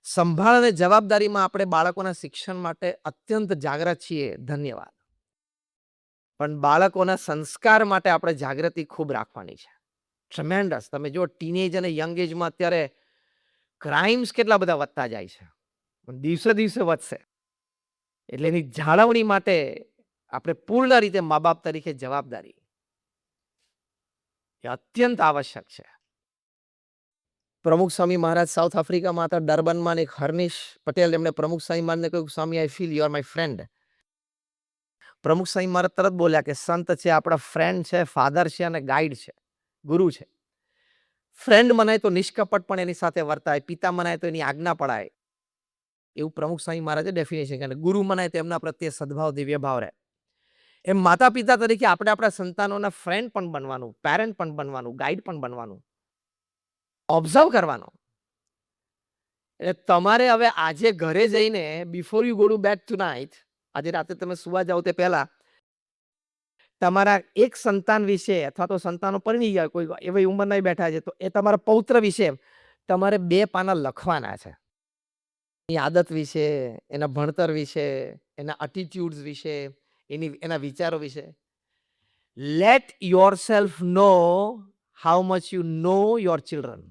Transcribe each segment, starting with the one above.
સંભાળ અને જવાબદારીમાં આપણે બાળકોના શિક્ષણ માટે અત્યંત જાગૃત છીએ, ધન્યવાદ. પણ બાળકોના સંસ્કાર માટે આપણે જાગૃતિ ખૂબ રાખવાની છે. ટ્રેમેન્ડસ. તમે જો ટીનેજ અને યંગ એજમાં અત્યારે ક્રાઇમ્સ કેટલા બધા વધતા જાય છે. દિવસે દિવસે વધશે. એટલે એની જાળવણી માટે આપણે પૂર્ણ રીતે મા બાપ તરીકે જવાબદારી એ અત્યંત આવશ્યક છે. પ્રમુખ સ્વામી મહારાજ સાઉથ આફ્રિકામાં હતા, ડર્બનમાં, એક હર્નિશ પટેલ, એમણે પ્રમુખ સ્વામી મહારાજને કહ્યું, Swami, I feel you are my friend. Pramukh Swami મહારાજ તરત બોલ્યા કે સંત છે, આપણા ફ્રેન્ડ છે, ફાધર છે અને ગાઈડ છે, ગુરુ છે. ફ્રેન્ડ મનાય તો નિષ્કપટ પણ એની સાથે વર્તાય, પિતા મનાય તો એની આજ્ઞા પડાય, એવું પ્રમુખ સ્વામી મહારાજે ડેફિનેશન કર્યું. ગુરુ મનાય તો એમના પ્રત્યે સદભાવ, દિવ્ય ભાવ રહે. એમ માતા પિતા તરીકે આપણે આપણા સંતાનોના ફ્રેન્ડ પણ બનવાનું, પેરેન્ટ પણ બનવાનું, ગાઈડ પણ બનવાનું, ઓબ્ઝર્વ કરવાનો. એટલે તમારે હવે આજે ઘરે જઈને before you go to bed tonight, આજે રાતે તમે સુવા જાઓ તે પહેલા તમારા એક સંતાન વિશે, અથવા તો સંતાનો પરણી ગયા, કોઈ એવી ઉંમરના બેઠા છે, તો એ તમારા પૌત્ર વિશે તમારે 2 પાના લખવાના છે. એની આદત વિશે, એના ભણતર વિશે, એના એટીટ્યુડ્સ વિશે, એના વિચારો વિશે. Let yourself know how much you know your children.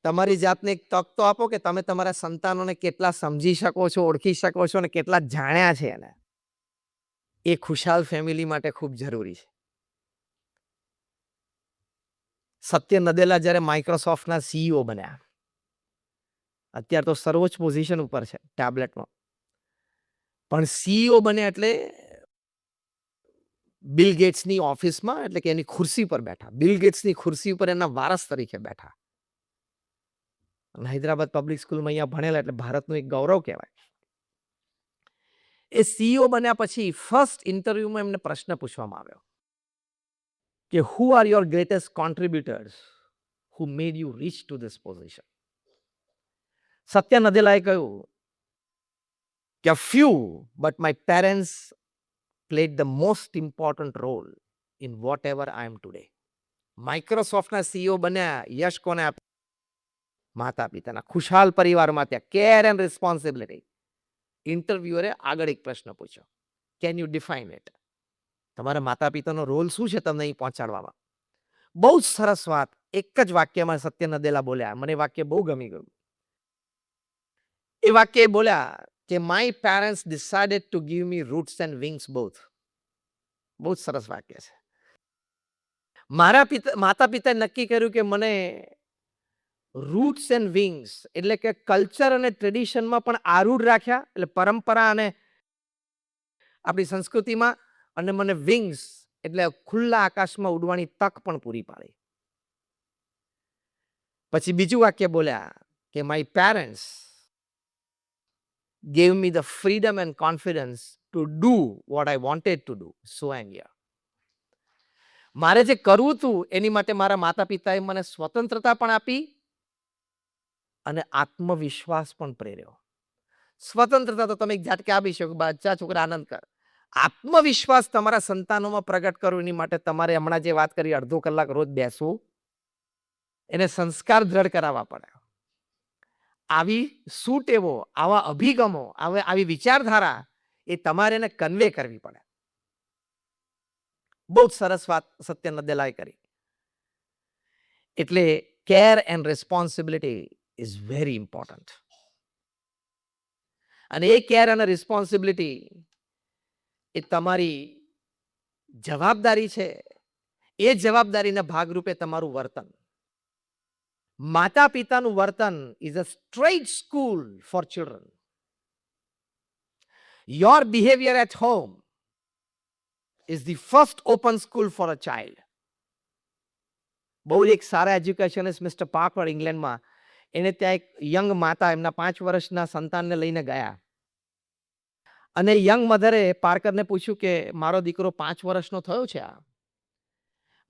તમારી જાતને એક તક તો આપો કે તમે તમારા સંતાનોને કેટલા સમજી શકો છો, ઓળખી શકો છો અને કેટલા જાણ્યા છે એને. એ ખુશાલ ફેમિલી માટે ખૂબ જરૂરી છે. સત્ય નદેલા જ્યારે માઇક્રોસોફ્ટના સીઈઓ બન્યા, અત્યારે તો સર્વોચ્ચ પોઝિશન ઉપર છે ટેબ્લેટમાં, પણ સીઈઓ બન્યા એટલે બિલ ગેટ્સની ઓફિસમાં, એટલે કે એની ખુરશી પર બેઠા, બિલ ગેટ્સની ખુરશી ઉપર એના વારસ તરીકે બેઠા. અને હૈદરાબાદ પબ્લિક સ્કૂલમાં અહીંયા ભણેલા, એટલે ભારતનું એક ગૌરવ કહેવાય. એ સીઈઓ બન્યા પછી ફર્સ્ટ ઇન્ટરવ્યુમાં એમને પ્રશ્ન પૂછવામાં આવ્યો કે who are your greatest contributors who made you reach to this position. Satya નદેલાએ કહ્યું કે a few, but my parents played the most important role in whatever I am today. માઇક્રોસોફ્ટના સીઈઓ બન્યા, યશ કોને આપ્યું? માતા પિતાના ખુશાલ પરિવારમાં. ત્યાં કેર એન્ડ રિસ્પોન્સિબિલિટી. ઇન્ટરવ્યુઅરે આગળ એક પ્રશ્ન પૂછ્યો, કેન યુ ડિફાઇન ઇટ? તમારા માતા પિતાનો રોલ શું છે તમને અહીં પહોંચાડવામાં? બહુ જ સરસ વાત એક જ વાક્યમાં સત્ય નદેલા બોલ્યા. મને વાક્ય બહુ ગમી ગયું. એ વાક્ય બોલ્યા કે my parents decided to give me roots and wings both. બહુ જ સરસ વાક્ય છે. માતા પિતાએ નક્કી કર્યું કે મને રૂટ્સ એન્ડ વિંગ્સ, એટલે કે કલ્ચર અને ટ્રેડિશનમાં પણ આરૂઢ રાખ્યા, એટલે પરંપરા અને આપણી સંસ્કૃતિમાં, અને મને વિંગ્સ એટલે ખુલ્લા આકાશમાં ઉડવાની તક પણ પૂરી પાડી. પછી બીજું વાક્ય બોલ્યા કે my parents gave me the freedom and confidence to do what I wanted to do. So I am here. મારે જે કરવું હતું એની માટે મારા માતા પિતાએ મને સ્વતંત્રતા પણ આપી અને આત્મવિશ્વાસ પણ પ્રેર્યો. સ્વતંત્રતા તો તમે એક ઝાટકે આપી શકો, બચ્ચા છોકરા આનંદ કર. આત્મવિશ્વાસ તમારા સંતાનોમાં પ્રગટ કરો, એની માટે તમારે હમણાં જે વાત કરી, અડધો કલાક રોજ બેસવું, એને સંસ્કાર દ્રઢ કરાવવા પડે. આવી સુટેવો, આવા અભિગમો, આવી વિચારધારા એ તમારે એને કન્વે કરવી પડે. બહુ જ સરસ વાત સત્ય નદેલાએ કરી. એટલે care and responsibility is very important. અને એ કેર અને રિસ્પોન્સિબિલિટી એ તમારી જવાબદારી છે. એ જવાબદારીના ભાગરૂપે તમારું વર્તન. માતા પિતાનું વર્તન is a straight school for children. Your behaviour at home is the first open school for a child. બહુ એક સારા એજ્યુકેશનિસ્ટ મિસ્ટર પાર્કર ઇંગ્લેન્ડમાં, એને ત્યાં એક યંગ માતા એમના 5 વર્ષના સંતાનને લઈને ગયા, અને યંગ મધરે પાર્કરને પૂછ્યું કે મારો દીકરો 5 વર્ષનો થયો છે,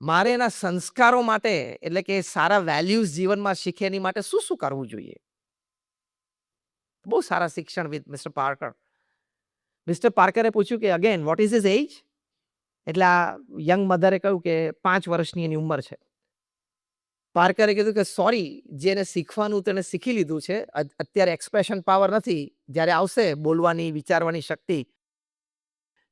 મારે એના સંસ્કારો માટે, એટલે કે સારા વેલ્યુઝ જીવનમાં શીખે એની માટે શું શું કરવું જોઈએ? બહુ સારા શિક્ષણ વિદ મિસ્ટર પાર્કર. મિસ્ટર પાર્કરે પૂછ્યું કે અગેન વોટ ઇઝ હિઝ એજ? એટલે આ યંગ મધરે કહ્યું કે 5 વર્ષની એની ઉંમર છે. પાર્કરે કીધું કે સોરી, જેને શીખવાનું તેને શીખી લીધું છે. અત્યારે એક્સપ્રેશન પાવર નથી. જ્યારે આવશે બોલવાની, વિચારવાની શક્તિ,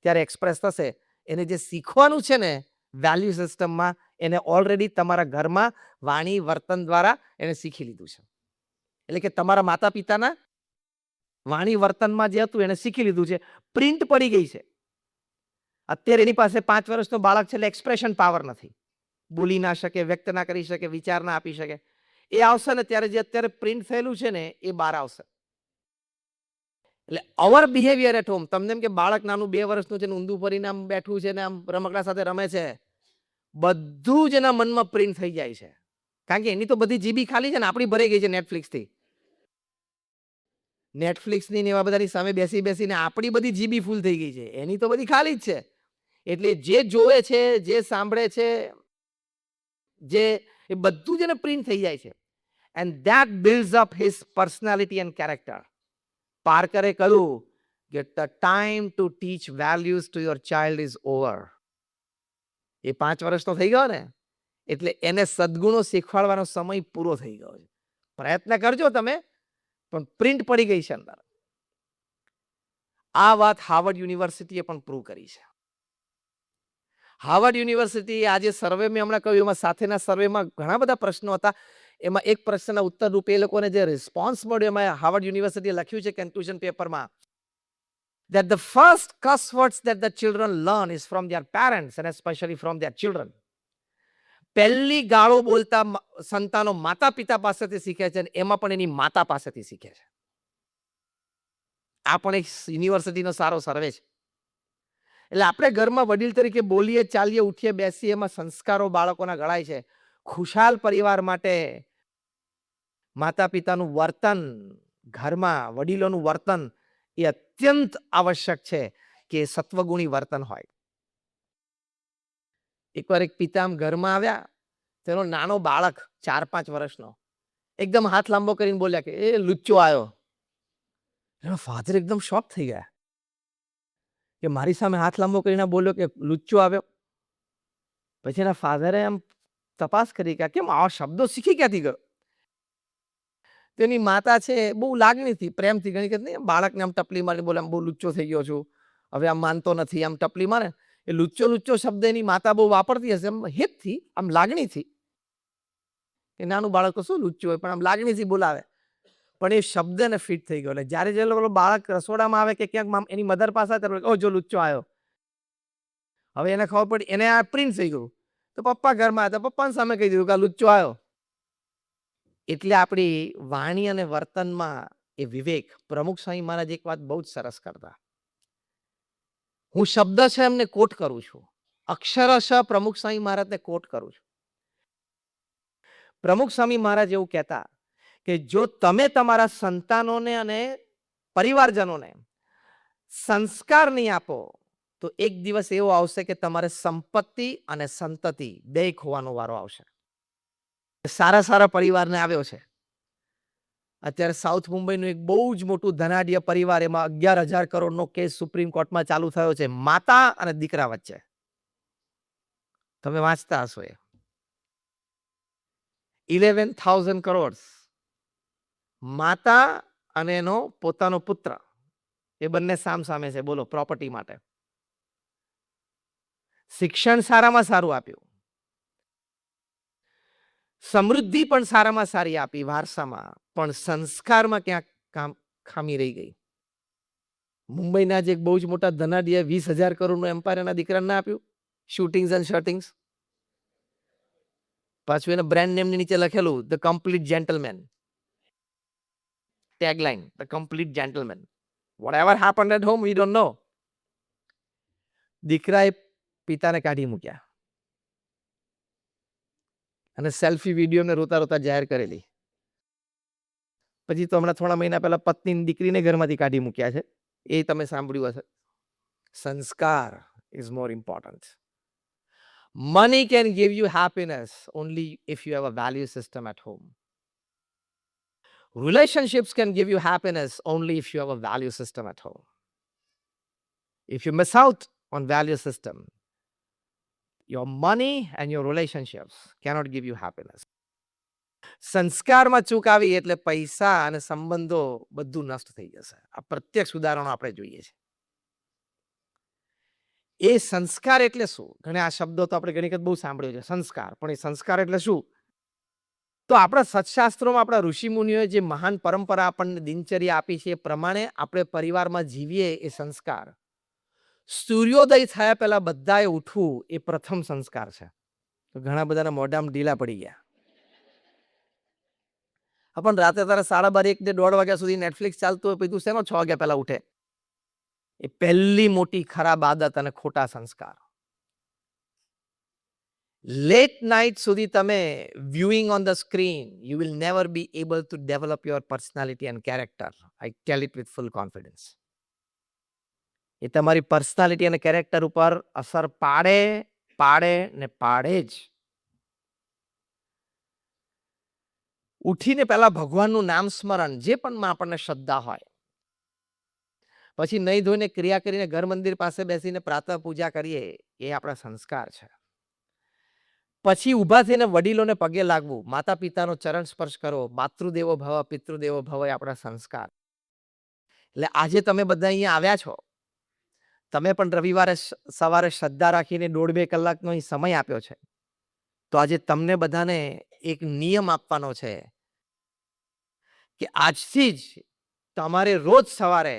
ત્યારે એક્સપ્રેસ થશે. એને જે શીખવાનું છે ને વેલ્યુ સિસ્ટમમાં, એને ઓલરેડી તમારા ઘરમાં વાણી, વર્તન દ્વારા એને શીખી લીધું છે. એટલે કે તમારા માતા-પિતાના વાણી, વર્તનમાં જે હતું એને શીખી લીધું છે. પ્રિન્ટ પડી ગઈ છે. અત્યારે એની પાસે 5 વર્ષનું બાળક છે એટલે એક્સપ્રેશન પાવર નથી. બોલી ના શકે, વ્યક્ત ના કરી શકે, વિચાર ના આપી શકે. એ આવશે ને ત્યારે જે અત્યારે પ્રિન્ટ થયેલું છે ને એ બહાર આવશે. એટલે અવર બિહેવિયર એટ હોમ, તમને એમ કે બાળક નાનું 2 વર્ષનું છે ને ઊંધું ફરીને આમ બેઠું છે ને આમ રમકડા સાથે રમે છે, બધું જ એના મનમાં પ્રિન્ટ થઈ જાય છે. કારણ કે એની તો બધી જીબી ખાલી છે ને આપણી ભરાઈ ગઈ છે નેટફ્લિક્સથી. નેટફ્લિક્સની ને એવા બધાની સામે બેસીને આપણી બધી જીબી ફૂલ થઈ ગઈ છે. એની તો બધી ખાલી જ છે. એટલે જે જોવે છે, જે સાંભળે છે, જે એ બધું જ એને પ્રિન્ટ થઈ જાય છે. And that builds up his personality and character. પાર્કરે કહ્યું કે the time to teach values to your child is over. એ 5 વર્ષનો થઈ ગયો ને એટલે એને સદ્ગુણો શીખવાડવાનો સમય પૂરો થઈ ગયો છે. પ્રયત્ન કરજો તમે, પણ પ્રિન્ટ પડી ગઈ છે અંદર. આ વાત હાર્વર્ડ યુનિવર્સિટીએ પણ પ્રૂવ કરી છે. હાર્વર્ડ યુનિવર્સિટી આજે સર્વે મેં હમણાં કહ્યું એમાં સાથેના સર્વેમાં ઘણા બધા પ્રશ્નો હતા. એમાં એક પ્રશ્નના ઉત્તર રૂપે એ લોકોને જે રિસ્પોન્સ મળ્યો એમાં હાર્વર્ડ યુનિવર્સિટીએ લખ્યું છે કન્ક્લુઝન પેપરમાં that the first cuss words that the children learn is from their parents and especially from their children. પહેલી ગાળો બોલતા સંતાનો માતા પિતા પાસેથી શીખે છે અને એમાં પણ એની માતા પાસેથી શીખે છે. આ પણ એક યુનિવર્સિટીનો સારો સર્વે છે. એટલે આપણે ઘરમાં વડીલ તરીકે બોલીએ, ચાલીએ, ઉઠીએ, બેસીએ, એમાં સંસ્કારો બાળકોના ઘડાય છે. ખુશાલ પરિવાર માટે માતા પિતાનું વર્તન, ઘરમાં વડીલોનું વર્તન એ અત્યંત આવશ્યક છે કે સત્વગુણી વર્તન હોય. એકવાર એક પિતા ઘરમાં આવ્યા, તેનો નાનો બાળક 4-5 વર્ષનો એકદમ હાથ લાંબો કરીને બોલ્યા કે એ લુચ્ચો આવ્યો. એનો ફાધર એકદમ શોક થઈ ગયા કે મારી સામે હાથ લાંબો કરીને બોલ્યો કે લુચ્ચો આવ્યો. પછી એના ફાધરે આમ તપાસ કરી કે કેમ આવા શબ્દો શીખી ક્યાંથી ગયો. તેની માતા છે બહુ લાગણીથી, પ્રેમથી ઘણી કહેતી બાળકને આમ ટપલી મારી બોલે આમ બહુ લુચ્ચો થઈ ગયો છું, હવે આમ માનતો નથી, આમ ટપલી મારે. એ લુચ્ચો લુચ્ચો શબ્દ એની માતા બહુ વાપરતી હશે, આમ હિતથી, આમ લાગણીથી. એ નાનું બાળક તો શું લુચ્ચું હોય, પણ આમ લાગણીથી બોલાવે. પણ એ શબ્દને ફિટ થઈ ગયો. જ્યારે જે લોકો બાળક રસોડામાં આવે કે ક્યાંક એની મધર પાસે આવે ઓ જો લુચ્ચો આવ્યો. હવે એને ખબર પડી, એને આ પ્રિન્ટ થઈ ગયું. તો પપ્પા ઘરમાં હતા, પપ્પાની સામે કહી દીધું કે આ લુચ્ચો આવ્યો. એટલે આપણી વાણી અને વર્તનમાં એ વિવેક. પ્રમુખ સ્વામી મહારાજ એક વાત બહુ જ સરસ કરતા. હું શબ્દ છે એમને કોટ કરું છું, અક્ષરશ પ્રમુખ સ્વામી મહારાજને કોટ કરું છું. પ્રમુખ સ્વામી મહારાજ એવું કહેતા કે જો તમે તમારા સંતાનોને અને પરિવારજનોને સંસ્કાર નહીં આપો તો એક દિવસ એવો આવશે કે તમારે સંપત્તિ અને સંતતિ બે ખોવાનો વારો આવશે. સારા સારા પરિવારને આવ્યો છે. અત્યારે સાઉથ મુંબઈનું એક બહુ જ મોટું ધનાઢ્ય પરિવાર, એમાં 11,000 કરોડનો કેસ સુપ્રીમ કોર્ટમાં ચાલુ થયો છે માતા અને દીકરા વચ્ચે. તમે વાંચતા હશો એ 11,000 કરોડ માતા અને એનો પોતાનો પુત્ર, એ બંને સામસામે છે. બોલો, પ્રોપર્ટી માટે. શિક્ષણ સારામાં સારું આપ્યું, સમૃદ્ધિ પણ સારામાં સારી આપી વારસામાં, પણ સંસ્કારમાં ક્યાંક ખામી રહી ગઈ. મુંબઈના જે એક બહુ જ મોટા ધનાઢ્ય 20,000 કરોડનું એમ્પાયર એના દીકરાને ના આપ્યું, શૂટિંગ્સ એન્ડ શર્ટિંગ્સ. પાછું એના બ્રાન્ડ નેમની નીચે લખેલું the complete gentleman. Tagline the complete gentleman. Whatever happened at home we don't know. દીકરાએ પિતાને કાઢી મૂક્યા અને સેલ્ફી વિડીયો ને રોતા રોતા જાહેર કરેલી. પછી તો હમણાં થોડા મહિના પહેલા પત્ની દીકરીને ઘરમાંથી કાઢી મૂક્યા છે, એ તમે સાંભળ્યું હશે. સંસ્કાર is more important. Money can give you happiness only if you have a value system at home. Relationships can give you happiness only if you have a value system at home. If you miss out on value system, your money and your relationships cannot give you happiness. સંસ્કારમાં ચૂક આવી એટલે પૈસા અને સંબંધો બધું નષ્ટ થઈ જશે. આ પ્રત્યક્ષ ઉદાહરણો આપણે જોઈએ છે. એ સંસ્કાર એટલે શું? ઘણા આ શબ્દો તો આપણે ઘણી વખત બહુ સાંભળ્યો છે, સંસ્કાર. પણ એ સંસ્કાર એટલે શું? તો આપણા સત્શાસ્ત્રોમાં આપણા ઋષિમુનિઓએ જે મહાન પરંપરા આપણને દિનચર્યા આપી છે એ પ્રમાણે આપણે પરિવારમાં જીવીએ એ સંસ્કાર. સૂર્યોદય થયા પહેલા બધાએ ઉઠવું એ પ્રથમ સંસ્કાર છે. તો ઘણા બધાના મોઢામાં ઢીલા પડી ગયા. પણ રાતે તારે 12:30 1 ને 1:30 વાગ્યા સુધી નેટફ્લિક્સ ચાલતું હોય પછી તું શેનો 6 વાગ્યા પહેલા ઉઠે? એ પહેલી મોટી ખરાબ આદત અને ખોટા સંસ્કાર. લેટ નાઇટ સુધી તમે viewing on the screen, you will never be able to develop your personality and character. I tell it with full confidence. એ તમારી પર્સનાલિટી અને કેરેક્ટર ઉપર અસર પાડે ને પાડે જ. ઉઠીને પહેલા ભગવાનનું નામ સ્મરણ, જે પણ આપણને શ્રદ્ધા હોય, પછી નહીં ધોઈને ક્રિયા કરીને ઘર મંદિર પાસે બેસીને પ્રાતઃ પૂજા કરીએ એ આપણા સંસ્કાર છે. પછી ઊભા થઈને વડીલોને પગે લાગવું, માતા પિતાનો ચરણ સ્પર્શ કરો, માતૃદેવો ભવ પિતૃદેવો ભવ એ આપણા સંસ્કાર. એટલે આજે તમે બધા અહીંયા આવ્યા છો, તમે પણ રવિવારે સવારે શ્રદ્ધા રાખીને 1.5-2 કલાકનો સમય આપ્યો છે. તો આજે તમને બધાને એક નિયમ આપવાનો છે કે આજથી જ તમારે રોજ સવારે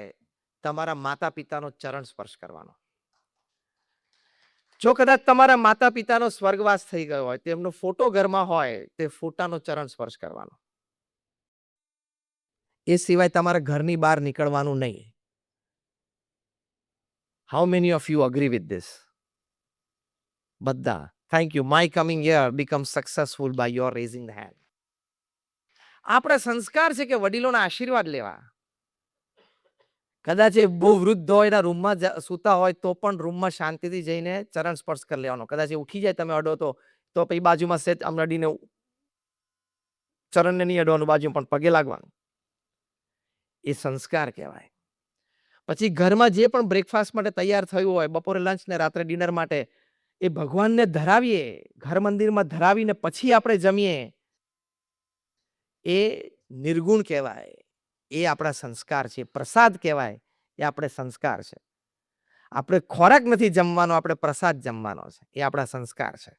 તમારા માતા પિતાનો ચરણ સ્પર્શ કરવાનો. જો કદાચ તમારા માતા પિતાનો સ્વર્ગવાસ થઈ ગયો હોય, તેમનો ફોટો ઘરમાં હોય, તે ફોટાનો ચરણ સ્પર્શ કરવાનો. એ સિવાય તમારા ઘરની બહાર નીકળવાનું નહીં. How many of you agree with this? બધા. Thank you. My coming here become successful by your raising the hand. આપણા સંસ્કાર છે કે વડીલોના આશીર્વાદ લેવા. કદાચ એ બહુ વૃદ્ધ હોય, એના રૂમમાં સૂતા હોય તો પણ રૂમમાં શાંતિથી જઈને ચરણ સ્પર્શ કરી લેવાનો. કદાચ એ ઉઠી જાય તમે અડો તો પછી બાજુમાં સેજ આમ અડીને ચરણને નહીં અડવાનું, બાજુ પણ પગે લાગવાનું. એ સંસ્કાર કહેવાય. પછી ઘરમાં જે પણ બ્રેકફાસ્ટ માટે તૈયાર થયું હોય, બપોરે લંચ ને રાત્રે ડિનર માટે, એ ભગવાનને ધરાવીએ, ઘર મંદિરમાં ધરાવીને પછી આપણે જમીએ, એ નિર્ગુણ કહેવાય. એ આપણા સંસ્કાર છે. પ્રસાદ કહેવાય, એ આપણે સંસ્કાર છે. આપણે ખોરાક નથી જમવાનો, આપણે પ્રસાદ જમવાનો છે. એ આપણા સંસ્કાર છે.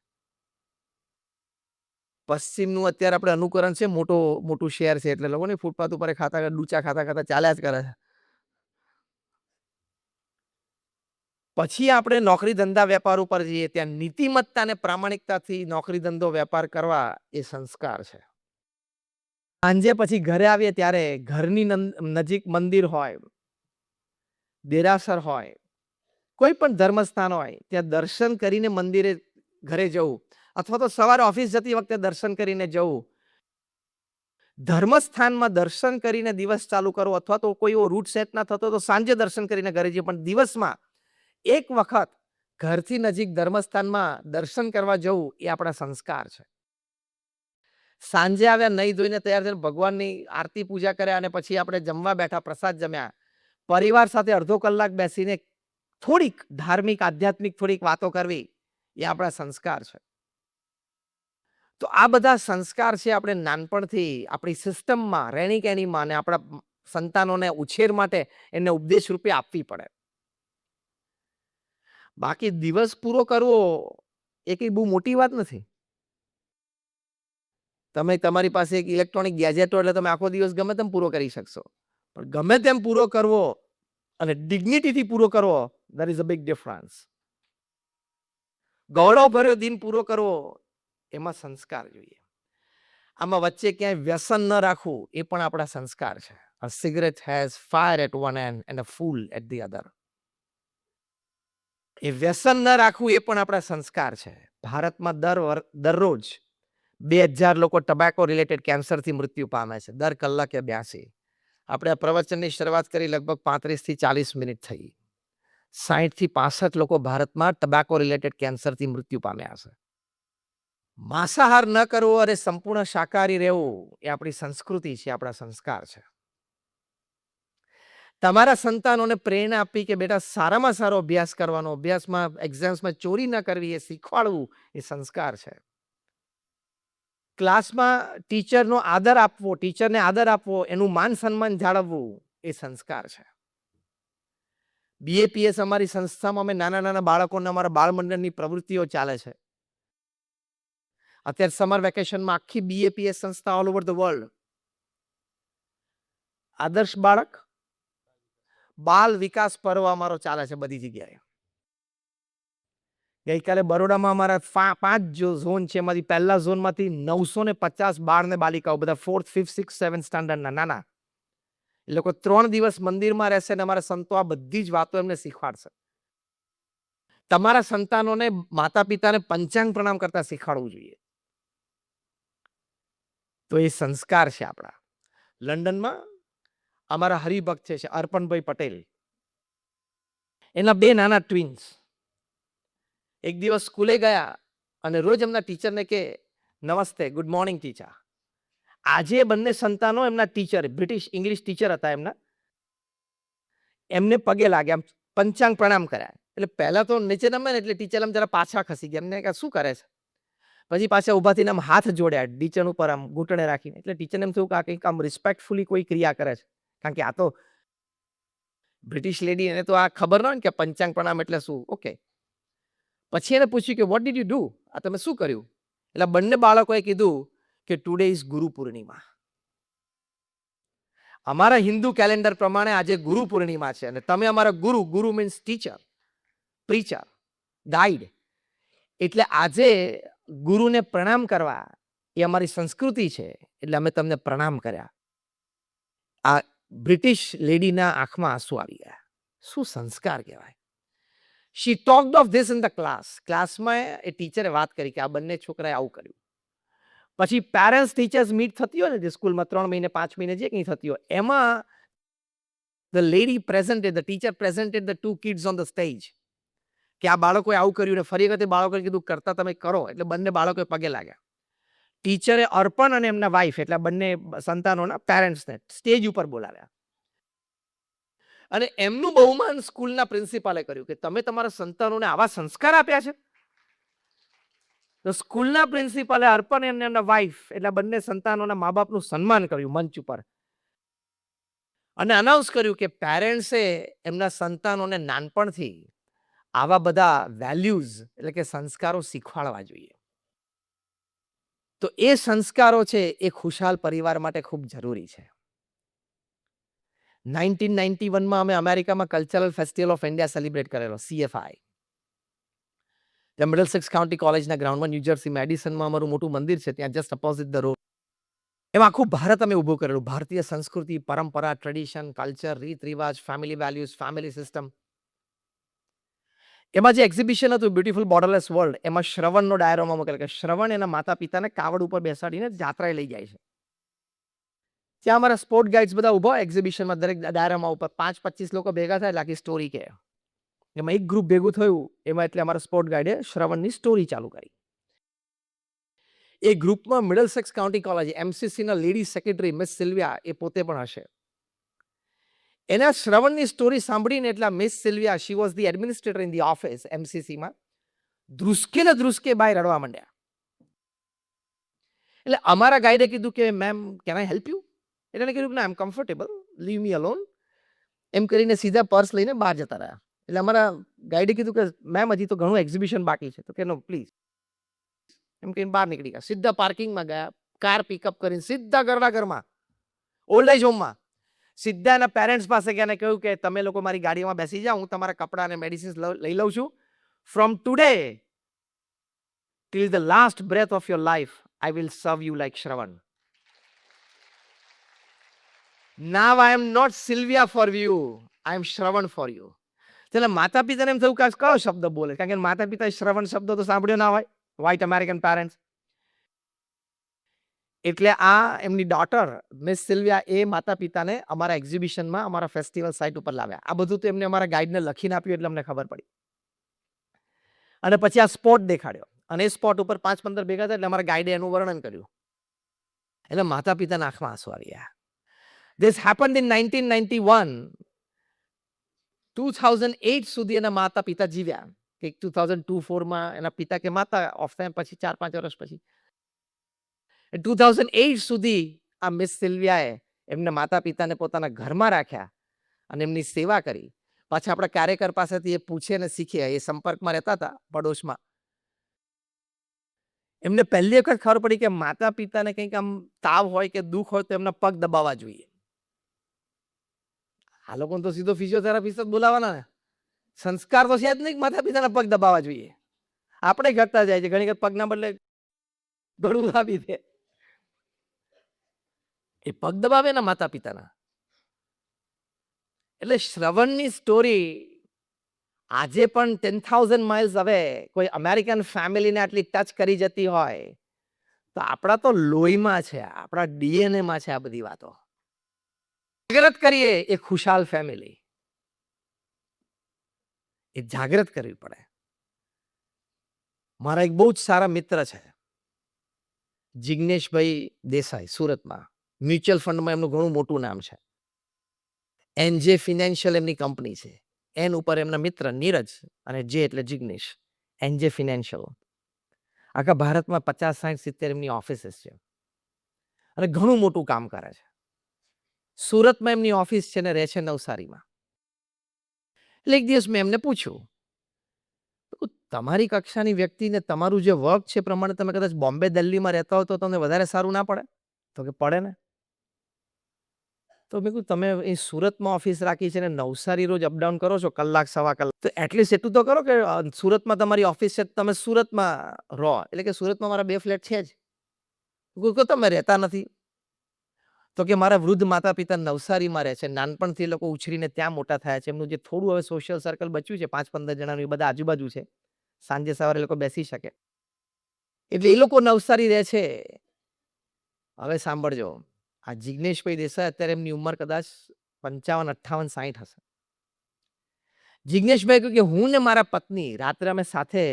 પશ્ચિમનું અત્યારે આપણે અનુકરણ છે, મોટું શહેર છે એટલે લોકોને ફૂટપાથ ઉપર ખાતા ડૂચા ખાતા ચાલ્યા જ કરે છે. પછી આપણે નોકરી ધંધા વેપાર ઉપર જઈએ, ત્યાં નીતિમત્તા અને પ્રામાણિકતાથી નોકરી ધંધો વેપાર કરવા એ સંસ્કાર છે. સાંજે પછી ઘરે આવીએ ત્યારે ઘરની નજીક મંદિર હોય, દેરાસર હોય, કોઈ પણ ધર્મસ્થાન હોય, ત્યાં દર્શન કરીને મંદિરે ઘરે જવું, અથવા તો સવારે ઓફિસ જતી વખતે દર્શન કરીને જવું. ધર્મસ્થાનમાં દર્શન કરીને દિવસ ચાલુ કરવો, અથવા તો કોઈ એવો રૂટ સેટ ના થતો તો સાંજે દર્શન કરીને ઘરે જઈએ, પણ દિવસમાં એક વખત ઘરથી નજીક ધર્મસ્થાનમાં દર્શન કરવા જવું એ આપણા સંસ્કાર છે. સાંજે આવ્યા, નહીં ધોઈને તૈયાર થઈને ભગવાનની આરતી પૂજા કર્યા અને પછી આપણે જમવા બેઠા, પ્રસાદ જમ્યા, પરિવાર સાથે અડધો કલાક બેસીને થોડીક ધાર્મિક આધ્યાત્મિક થોડીક વાતો કરવી, એ આપણા સંસ્કાર છે. તો આ બધા સંસ્કાર છે આપણે નાનપણથી આપણી સિસ્ટમમાં, રહેણી કહેણીમાં અને આપણા સંતાનોને ઉછેર માટે એને ઉપદેશ રૂપે આપવી પડે. બાકી દિવસ પૂરો કરવો એ કઈ બહુ મોટી વાત નથી. તમે તમારી પાસે એક ઇલેક્ટ્રોનિક ગેજેટ હોય એટલે તમે આખો દિવસ ગમે તેમ પૂરો કરી શકશો, પણ ગમે તેમ પૂરો કરવો અને ડિગ્નિટીથી પૂરો કરવો, there is a big difference. ગૌરવભર્યો દિન પૂરો કરવો, એમાં સંસ્કાર જોઈએ. આમાં વચ્ચે ક્યાંય વ્યસન ન રાખવું એ પણ આપણા સંસ્કાર છે. A cigarette has fire at one end and a fool at the other. એ વ્યસન ન રાખવું એ પણ આપણા સંસ્કાર છે. ભારતમાં દરરોજ 2000 લોકો ટબાકો રિલેટેડ કેન્સરથી મૃત્યુ પામે છે, દર કલાકે 82. આપણે આ પ્રવચનની શરૂઆત કરી લગભગ 35 થી 40 મિનિટ થઈ. 60 થી 65 લોકો ભારતમાં ટબાકો રિલેટેડ કેન્સરથી મૃત્યુ પામ્યા છે. માંસાહાર ન કરવો અને સંપૂર્ણ શાકાહારી રહેવું એ આપણી સંસ્કૃતિ છે, આપણા સંસ્કાર છે. તમારા સંતાનોને પ્રેરણા આપી કે બેટા સારામાં સારો અભ્યાસ કરવાનો, અભ્યાસમાં એક્ઝામ્સમાં ચોરી ન કરવી, એ શીખવાડવું એ સંસ્કાર છે. ક્લાસમાં ટીચરનો આદર આપવો, ટીચરને આદર આપવો, એનું માન સન્માન જાળવવું એ સંસ્કાર છે. BAPS અમારી સંસ્થામાં અમે નાના નાના બાળકોને અમારા બાળ મંડળની પ્રવૃત્તિઓ ચાલે છે. અત્યારે સમર વેકેશનમાં આખી BAPS સંસ્થા ઓલ ઓવર ધ વર્લ્ડ આદર્શ બાળક બાલ વિકાસ પર્વ અમારો ચાલે છે બધી જગ્યાએ. ગઈકાલે બરોડામાં અમારા 5 ઝોન છે, એમાંથી પહેલા ઝોનમાંથી 950 બાળ ને બાલિકાઓ, બધા 4th 5th 6th 7th સ્ટાન્ડર્ડના નાના, એ લોકો 3 દિવસ મંદિરમાં રહેશે અને અમારા સંતો આ બધી જ વાતો એમને શીખવાડશે. તમારા સંતાનોને માતા પિતાને પંચાંગ પ્રણામ કરતા શીખવાડવું જોઈએ. તો એ સંસ્કાર છે આપણા. લંડનમાં અમારા હરિભક્ત છે અર્પણભાઈ પટેલ, એના 2 નાના ટ્વિન્સ એક દિવસ સ્કૂલે ગયા અને રોજ એમના ટીચરને કે નમસ્તે, ગુડ મોર્નિંગ ટીચર. આજે બંને સંતાનો એમના ટીચર, બ્રિટિશ ઇંગ્લિશ ટીચર હતા એમના, એમને પગે લાગ્યા, પંચાંગ પ્રણામ કર્યા. એટલે પહેલા તો નીચે નમે ને એટલે ટીચર આમ જરા પાછા ખસી ગયા, એમને શું કરે છે, પછી પાછા ઉભા થઈને આમ હાથ જોડ્યા ટીચર ઉપર આમ ઘૂંટણે રાખીને. એટલે ટીચરને એમ થયું કે આ કંઈક આમ રિસ્પેક્ટફુલી કોઈ ક્રિયા કરે છે, કારણ કે આ તો બ્રિટિશ લેડી, એને તો આ ખબર ન હોય ને કે પંચાંગ પ્રણામ એટલે શું. ઓકે, પછી એને પૂછ્યું કે વોટ ડીડ યુ ડુ, આ તમે શું કર્યું? એટલે બંને બાળકોએ કીધું કે ટુડે ઇઝ ગુરુ પૂર્ણિમા. અમારા હિન્દુ કેલેન્ડર પ્રમાણે આજે ગુરુ પૂર્ણિમા છે અને તમે અમારા ગુરુ, ગુરુ મીન્સ ટીચર, પ્રીચર, ગાઈડ, એટલે આજે ગુરુને પ્રણામ કરવા એ અમારી સંસ્કૃતિ છે, એટલે અમે તમને પ્રણામ કર્યા. આ બ્રિટિશ લેડીના આંખમાં આંસુ આવી ગયા. શું સંસ્કાર કહેવાય. She talked of this in the class. ક્લાસમાં એ ટીચરે વાત કરી કે આ બંને છોકરાએ આવું કર્યું. પછી પેરેન્ટ્સ ટીચર્સ મીટ થતી હોય ને જે સ્કૂલમાં 3 મહિને 5 મહિને જે કંઈ થતી હોય, એમાં the lady presented, the teacher presented the 2 kids on the stage, કે આ બાળકોએ આવું કર્યું ને ફરી વખતે બાળકોએ કીધું કરતા તમે કરો. એટલે બંને બાળકોએ પગે લાગ્યા. ટીચરે અર્પણ અને એમના વાઇફ એટલે બંને સંતાનોના પેરેન્ટ્સને સ્ટેજ ઉપર બોલાવ્યા અને એમનું બહુમાન સ્કૂલના પ્રિન્સિપાલે કર્યું કે તમે તમારા સંતાનોને આવા સંસ્કાર આપ્યા છે. તો સ્કૂલના પ્રિન્સિપાલે અર્પણ અને એમના વાઇફ એટલે બંને સંતાનોના મા બાપનું સન્માન કર્યું મંચ ઉપર અને અનાઉન્સ કર્યું કે પેરેન્ટ્સે એમના સંતાનોને નાનપણથી આવા બધા વેલ્યુઝ એટલે કે સંસ્કારો શીખવાડવા જોઈએ. તો એ સંસ્કારો છે એ ખુશાલ પરિવાર માટે ખૂબ જરૂરી છે. 1991માં અમે અમેરિકામાં cultural festival of India celebrate કરેલો, CFI. મિડલસેક્સ કાઉન્ટી કોલેજના ગ્રાઉન્ડમાં ન્યૂજર્સીમાં એડિસનમાં અમારું મોટું મંદિર છે, ત્યાં જસ્ટ અપોઝિટ ધ રોડ. એમાં આખું ભારત અમે ઊભું કરેલું. ભારતીય સંસ્કૃતિ, પરંપરા, ટ્રેડિશન, કલ્ચર, રીત રિવાજ, ફેમિલી વેલ્યુઝ, ફેમિલી સિસ્ટમ. એમાં જે એક્ઝિબિશન હતું બ્યુટીફુલ બોર્ડરલેસ વર્લ્ડ, એમાં શ્રવણનો ડાયરોમાં મૂકેલો કે શ્રવણ એના માતા પિતાને કાવડ ઉપર બેસાડીને જાત્રાએ લઈ જાય છે. ત્યાં અમારા સ્પોર્ટ ગાઈડ્સ બધા ઊભા એક્ઝિબિશનમાં, દરેક ડાયરામાં ઉપર 5-25 લોકો ભેગા થાય એટલે આખી સ્ટોરી કહે. એમાં એક ગ્રુપ ભેગું થયું, એમાં એટલે અમારા સ્પોર્ટ ગાઈડે શ્રવણની સ્ટોરી ચાલુ કરી. એ ગ્રુપમાં મિડલસેક્સ કાઉન્ટી કોલેજ MCCના લેડી સેક્રેટરી મિસ સિલ્વિયા એ પોતે પણ હશે. એના શ્રવણની સ્ટોરી સાંભળીને એટલે Miss Sylvia, she was the administrator in the office MCCમાં, ધ્રુસકે ને ધ્રુસકે બાય રડવા માંડ્યા. એટલે અમારા ગાઈડે કીધું કે ma'am can I help you? એટલે એને કીધું કે ના, આઈ એમ કમ્ફર્ટેબલ, લીવ મી અલોન. એમ કરીને સીધા પર્સ લઈને બહાર જતા રહ્યા. એટલે અમારા ગાઈડે કીધું કે મેમ હજી તો ઘણું એક્ઝિબિશન બાકી છે. તો કે નો પ્લીઝ, એમ કહીને બહાર નીકળી ગયા. સીધા પાર્કિંગમાં ગયા, કાર પિકઅપ કરીને સીધા ઘરના ઘરમાં, ઓલ્ડ એજ હોમમાં. સીધા એના પેરેન્ટ્સ પાસે ગયા અને કહ્યું કે તમે લોકો મારી ગાડીમાં બેસી જાઓ, હું તમારા કપડાં અને મેડિસિન્સ લઈ લઉં છું. From today till the last breath of your life I will serve you like Shravan. Now I am not Sylvia for you, I am Shravan for you. એટલે માતા પિતાને એમ થયું કે કયો શબ્દ બોલે, કારણ કે માતા પિતાએ શ્રવણ શબ્દ તો સાંભળ્યો ના હોય, વ્હાઇટ અમેરિકન પેરેન્ટ્સ. એટલે આ એમની ડોટર મિસ સિલ્વિયા એ માતા પિતાને અમારા એક્ઝિબિશનમાં, અમારા ફેસ્ટિવલ સાઇટ ઉપર લાવ્યા. આ બધું તો એમને અમારા ગાઈડને લખીને આપ્યું એટલે અમને ખબર પડી. અને પછી આ સ્પોટ દેખાડ્યો અને એ સ્પોટ ઉપર 5-15 ભેગા થયા એટલે અમારા ગાઈડે એનું વર્ણન કર્યું. એટલે માતા પિતાના આંખમાં આંસુ આવી ગયા. This happened in 1991. 2008 સુધી એના માતા પિતા જીવ્યા. કે 2002-04માં એના પિતા કે માતા ઓફ થયા પછી 4-5 વર્ષ પછી. 2008 સુધી આ મિસ સિલ્વિયાએ એમના માતા પિતાને પોતાના ઘરમાં રાખ્યા અને એમની સેવા કરી. પાછા આપણા કાર્યકર પાસેથી એ પૂછે અને શીખે. એ સંપર્કમાં રહેતા હતા પડોશમાં. એમને પહેલી વખત ખબર પડી કે માતા પિતાને કંઈક આમ તાવ હોય કે દુઃખ હોય તો એમના પગ દબાવવા જોઈએ. આ લોકોને તો સીધો ફિઝિયોથેરાપિસ્ટ જ બોલાવાના ને. સંસ્કાર તો છે જ નહીં માતા પિતાના પગ દબાવવા જોઈએ. આપણે કરતા જાય છે ઘણી વખત પગના બદલે ગળું લાવી દે. એ પગ દબાવે ને માતા પિતાના. એટલે શ્રવણની સ્ટોરી આજે પણ 10,000 માઇલ્સ હવે કોઈ અમેરિકન ફેમિલીને આટલી ટચ કરી જતી હોય તો આપણા તો લોહીમાં છે, આપણા ડીએનએમાં છે આ બધી વાતો. જાગૃત કરીએ એ ખુશાલ ફેમિલી, એ જાગૃત કરવી પડે. મારા એક બહુ જ સારા મિત્ર છે જિગ્નેશભાઈ દેસાઈ, સુરતમાં મ્યુચ્યુઅલ ફંડમાં એમનું ઘણું મોટું નામ છે. એનજે ફિનાન્શિયલ એમની કંપની છે. એન ઉપર એમના મિત્ર નીરજ અને જે એટલે જિગ્નેશ. એનજે ફિનાન્શિયલ આખા ભારતમાં 50, 60, 70 એમની ઓફિસીસ છે અને ઘણું મોટું કામ કરે છે. સુરતમાં એમની ઓફિસ છે ને રહે છે નવસારીમાં. એટલે એક દિવસ મેં એમને પૂછ્યું, તમારી કક્ષાની વ્યક્તિને તમારું જે વર્ક છે પ્રમાણે તમે કદાચ બોમ્બે દિલ્હીમાં રહેતા હો તો તમને વધારે સારું ના પડે? તો કે પડે ને. તો મેં કહ્યું તમે એ સુરતમાં ઓફિસ રાખી છે ને નવસારી રોજ અપડાઉન કરો છો કલાક સવા કલાક, તો એટલીસ્ટ એટલું તો કરો કે સુરતમાં તમારી ઓફિસ છે તમે સુરતમાં રહો. એટલે કે સુરતમાં મારા 2 ફ્લેટ છે જ. તમે રહેતા નથી? તો કે મારા વૃદ્ધ માતા પિતા નવસારીમાં રહે છે. નાનપણથી એ લોકો ઉછરીને ત્યાં મોટા થયા છે. એમનું જે થોડું હવે સોશિયલ સર્કલ બચ્યું છે 5-15 જણાનું, એ બધા આજુબાજુ છે. સાંજે સવારે એ લોકો બેસી શકે. એટલે એ લોકો નવસારી રહે છે. હવે સાંભળજો, આ જિગ્નેશભાઈ દેસાઈ અત્યારે એમની ઉંમર કદાચ 55, 58, 60 હશે. જિગ્નેશભાઈ કહ્યું કે હું ને મારા પત્ની રાત્રે અમે સાથે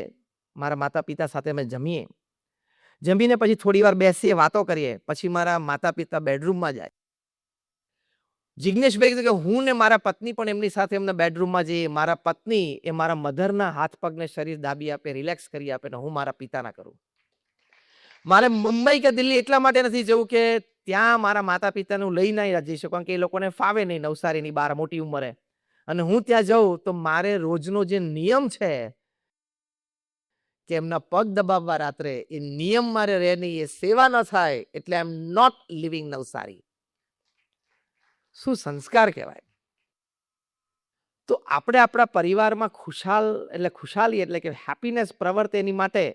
મારા માતા પિતા સાથે અમે જમીએ. જમીને પછી થોડી વાર બેસીએ, વાતો કરીએ. પછી મારા માતા પિતા બેડરૂમમાં જાય. જિગ્નેશભાઈ કહે કે હું ને મારા પત્ની પણ એમની સાથે એમના બેડરૂમમાં જઈએ. મારા પત્ની એ મારા મધરના હાથ પગને શરીર દાબી આપે, રિલેક્સ કરી આપે ને હું મારા પિતાના કરું. મારે મુંબઈ કે દિલ્હી એટલા માટે નથી જવું કે ત્યાં મારા માતા પિતાનું લઈ નહીં જઈ શકું, કારણ કે એ લોકોને ફાવે નહીં નવસારીની બહાર મોટી ઉંમરે. અને હું ત્યાં જાઉં તો મારે રોજનો જે નિયમ છે કે એમના પગ દબાવવા રાત્રે, એ નિયમ મારે રહે નહીં, એ સેવા ન થાય, એટલે આઈ એમ નોટ લિવિંગ નવસારી. શું સંસ્કાર કહેવાય. તો આપણે આપણા પરિવારમાં ખુશાલી એટલે કે હેપીનેસ પ્રવર્તે એની માટે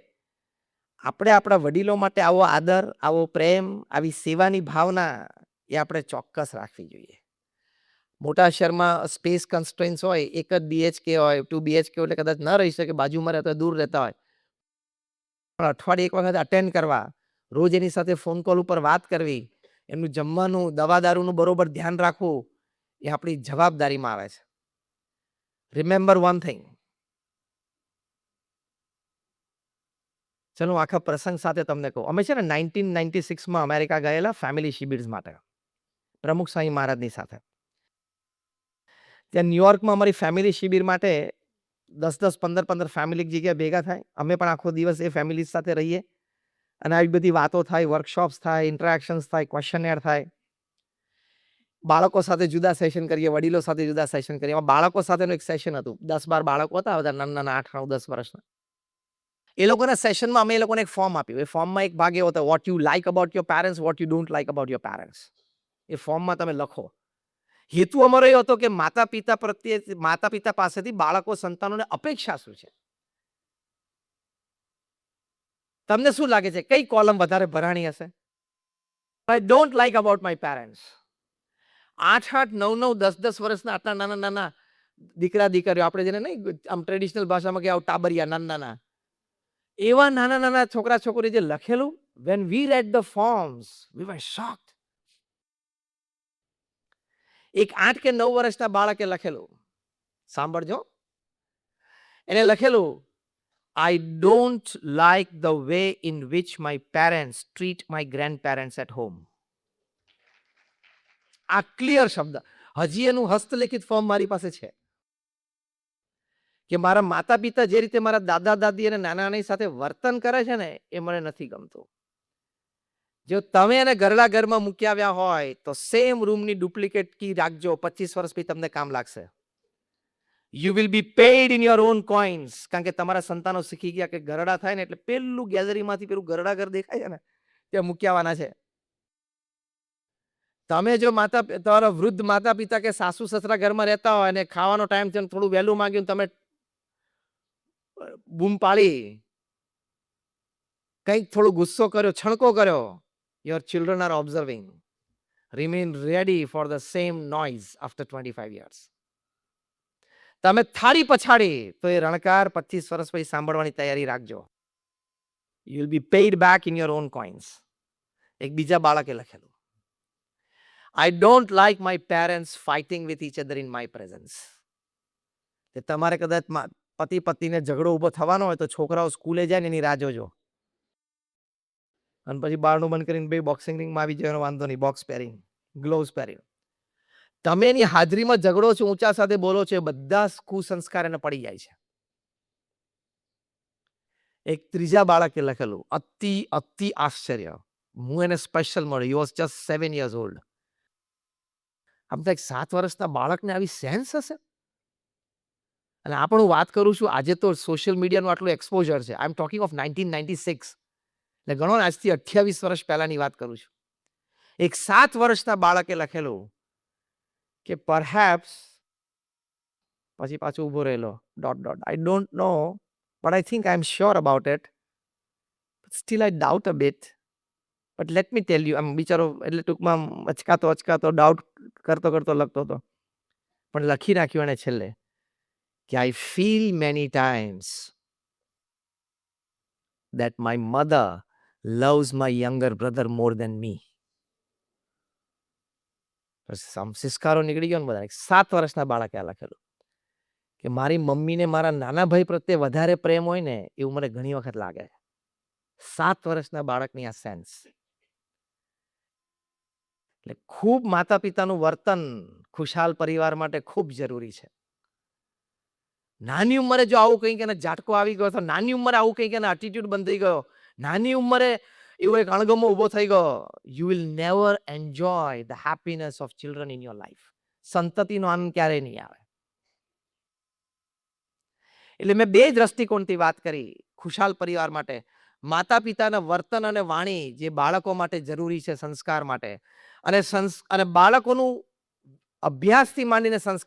આપણે આપણા વડીલો માટે આવો આદર, આવો પ્રેમ, આવી સેવાની ભાવના એ આપણે ચોક્કસ રાખવી જોઈએ. મોટા શહેરમાં સ્પેસ કન્સ્ટ્રેન્ટ્સ હોય, એક જ BHK હોય, 2 BHK એટલે કદાચ ન રહી શકે, બાજુમાં રહેતા હોય, દૂર રહેતા હોય, પણ અઠવાડિયે એક વખત અટેન્ડ કરવા, રોજ એની સાથે ફોન કોલ ઉપર વાત કરવી, એમનું જમવાનું, દવા દારૂનું બરોબર ધ્યાન રાખવું, એ આપણી જવાબદારીમાં આવે છે. Remember one thing. ચલો આખા પ્રસંગ સાથે તમને કહું. અમે છે ને 1996માં અમેરિકા ગયેલા ફેમિલી શિબિર્સ માટે પ્રમુખ સ્વામી મહારાજની સાથે. ત્યાં ન્યુયોર્કમાં અમારી ફેમિલી શિબિર માટે 10-10, 15-15 ફેમિલી જગ્યાએ ભેગા થાય. અમે પણ આખો દિવસ એ ફેમિલી સાથે રહીએ અને આવી બધી વાતો થાય, વર્કશોપ્સ થાય, ઇન્ટરેક્શન્સ થાય, ક્વેશ્ચનએર થાય. બાળકો સાથે જુદા સેશન કરીએ, વડીલો સાથે જુદા સેશન કરીએ. એમાં બાળકો સાથેનું એક સેશન હતું. 10-12 બાળકો હતા, બધા નાના 8, 9, 10 વર્ષના. એ લોકોના સેશનમાં અમે એ લોકોને એક ફોર્મ આપ્યું. એ ફોર્મમાં એક ભાગ એવો હતો, what you like about your parents, what you don't like about your parents. એ ફોર્મમાં તમે લખો. હેતુ અમારો એ હતો કે માતા પિતા પાસેથી બાળકો, સંતાનોને અપેક્ષા શું છે. તમને શું લાગે છે કઈ કોલમ વધારે ભરાણી હશે? I don't like about my parents. 8-8, 9-9, 10-10 વર્ષના આટલા નાના નાના દીકરા દીકરીઓ, આપણે જેને નહીં આમ ટ્રેડિશનલ ભાષામાં કે ટાબરિયા, નાના એવા નાના નાના છોકરા છોકરી જે લખેલું, when we read the forms we were shocked. એક 8 કે 9 વર્ષના બાળકે લખેલું, સાંભળજો, એને લખેલું, I don't like the way in which my parents treat my grandparents at home. આ ક્લિયર શબ્દ. હજી એનું હસ્તલિખિત ફોર્મ મારી પાસે છે કે મારા માતા પિતા જે રીતે મારા દાદા દાદી અને નાના નાની સાથે વર્તન કરે છે ને, એ મને નથી ગમતું. જો તમે એને ઘરડા ઘરમાં મૂકી આવ્યા હોય તો સેમ રૂમની ડુપ્લિકેટ કી રાખજો, 25 વર્ષ પછી તમને કામ લાગશે. You will be paid in your own coins. કારણ કે તમારા સંતાનો શીખી ગયા કે ઘરડા થાય ને એટલે પેલું ગેલેરીમાંથી પેલું ઘરડા ઘર દેખાય છે ને ત્યાં મૂકી આવવાના છે. તમે જો તમારા વૃદ્ધ માતા પિતા કે સાસુ સસરા ઘરમાં રહેતા હોય અને ખાવાનો ટાઈમ થયો થોડું વહેલું માંગ્યું, તમે બૂમ પાડી, કંઈક થોડો ગુસ્સો કર્યો, છણકો કર્યો, your children are observing. Remain ready for the same noise after 25 years. તમે થાળી પછાડી તો એ રણકાર 25 વર્ષ પછી સાંભળવાની તૈયારી રાખજો. You will be paid back in your own coins. એક બીજા બાળકે લખેલું, I don't like my parents fighting with each other in my presence. તે તમારે કદાચ પતિ પત્નીને ઝઘડો ઊભો થવાનો હોય તો છોકરાઓ સ્કૂલે જાય ને એની રાહ જોજો. અને પછી બારણું બંધ કરીને બે બોક્સિંગ રિંગમાં આવી જવાનો વાંધો નહીં, બોક્સ પહેરીને, ગ્લોવ્સ પહેરીને. તમે એની હાજરીમાં ઝઘડો છો, ઊંચા સાથે બોલો છો, એ બધા કુસંસ્કાર એને પડી જાય છે. એક ત્રીજા બાળકે લખેલું, અતિ અતિ આશ્ચર્ય. હું એને સ્પેશિયલ મળ્યો. He was just 7 years old. આમ તો એક 7 વર્ષના બાળકને આવી સેન્સ હશે? અને આ પણ હું વાત કરું છું, આજે તો સોશિયલ મીડિયાનું આટલું એક્સપોઝર છે. આઈ એમ ટોકિંગ ઓફ 1996. એટલે ગણો ને, આજથી 28 વર્ષ પહેલાની વાત કરું છું. એક 7 વર્ષના બાળકે લખેલું કે પરહેપ્સ, પછી પાછું ઊભો રહેલો, dot dot, I don't know but I think I am sure about it, steel I doubt a bit, but let me tell you. આમ બિચારો એટલે ટૂંકમાં અચકાતો ડાઉટ કરતો લખતો હતો, પણ લખી નાખ્યું એને છેલ્લે કે I feel many times that my mother loves my younger brother more than me. સંસ્કારો નીકળી ગયો ને બધા. 7 વર્ષના બાળકે આ લખેલું કે મારી મમ્મીને મારા નાના ભાઈ પ્રત્યે વધારે પ્રેમ હોય ને એવું મને ઘણી વખત લાગે. 7 વર્ષના બાળકની આ સેન્સ. એટલે ખૂબ માતા પિતાનું વર્તન ખુશાલ પરિવાર માટે ખૂબ જરૂરી છે. નાની ઉંમરે જો આવું કંઈક એને ઝાટકો આવી ગયો, તો નાની ઉંમરે આવું કંઈક એને એટીટ્યુડ બંધ થઈ ગયો, નાની ઉંમરે એવો એક અણગમો ઊભો થઈ ગયો, you will never enjoy the happiness of children in your life. સંતતિનો આનંદ ક્યારેય નહીં આવે. એટલે મેં 2 દ્રષ્ટિકોણથી વાત કરી ખુશાલ પરિવાર માટે. માતા પિતાના વર્તન અને વાણી જે બાળકો માટે જરૂરી છે સંસ્કાર માટે, અને બાળકોનું અભ્યાસથી માંડીને સંસ્કાર